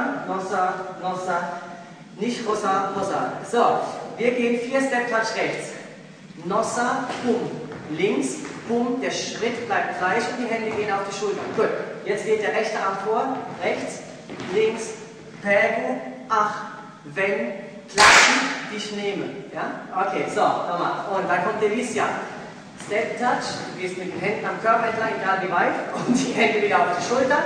Ja? Nossa, nossa, nicht rosa, rosa. So, wir gehen 4 Step Touch rechts. Nossa, pum. Links, pum. Der Schritt bleibt gleich und die Hände gehen auf die Schulter. Gut, jetzt geht der rechte Arm vor. Rechts, links, pego, ach, wenn, klappen, dich nehme. Ja? Okay, so, nochmal. Und dann kommt Delicia. Step Touch, du gehst mit den Händen am Körper entlang, egal wie weit, und die Hände wieder auf die Schulter.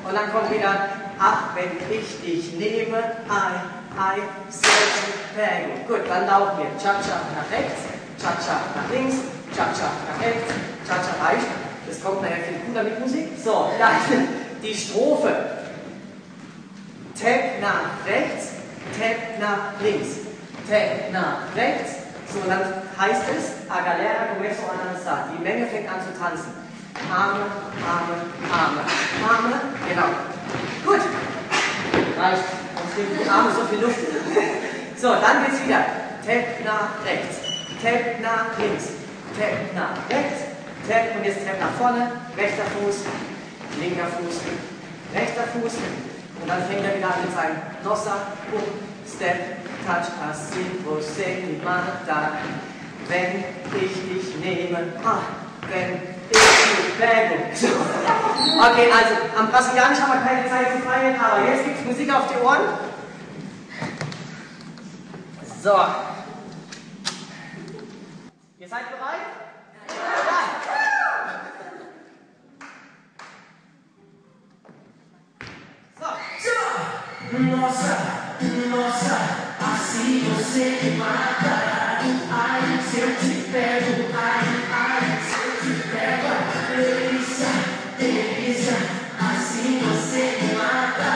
Und dann kommt wieder, ach, wenn ich dich nehme, I, selten, pego. Gut, dann laufen wir. Cha-cha nach rechts, cha-cha nach links, cha-cha nach rechts, cha-cha reicht. Das kommt nachher viel cooler mit Musik. So, dann die Strophe. Tap nach rechts, Tap nach links, Tap nach rechts. So, dann heißt es, a galera começa a dançar. Die Menge fängt an zu tanzen. Arme, Arme, Arme, Arme, genau. Gut, reicht. Sonst kriegen die Arme so viel Luft. So, dann geht's wieder. Tap nach rechts, Tap nach links, Tap nach rechts, Tap und jetzt Tap nach vorne. Rechter Fuß, linker Fuß, rechter Fuß. Und dann fängt er wieder an mit seinem Nossa, Step, Touch, assim você me mata. Wenn ich dich nehme, wenn ich dich pego. So. Okay, also am Brasilianisch haben wir keine Zeit zu feiern, aber jetzt gibt es Musik auf die Ohren. So. Ihr seid bereit? Ja. So. Nossa, nossa, assim você me mata. Ai, se eu te pego, ai, se eu te pego. Delícia, delícia, assim você me mata.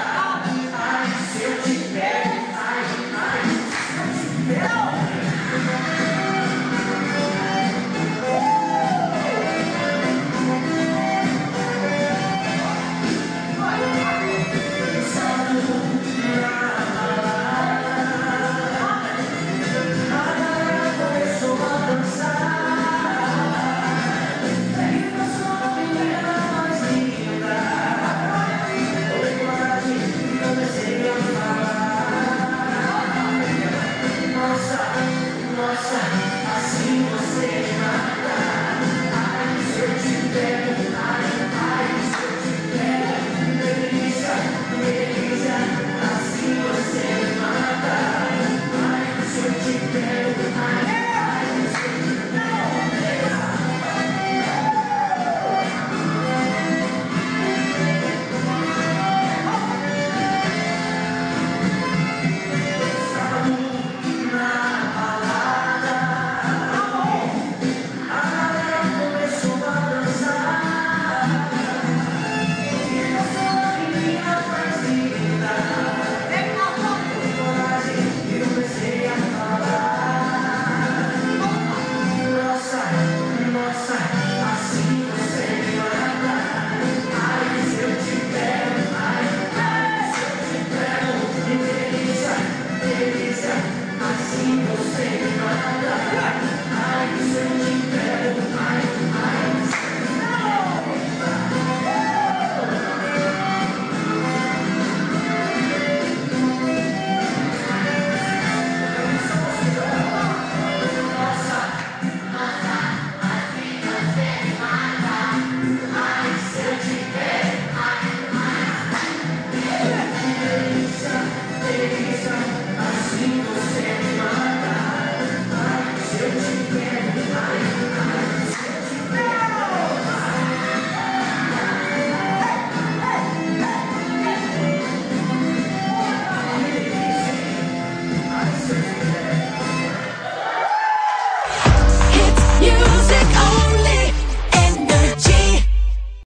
Ai, se eu te pego, ai, se eu te pego.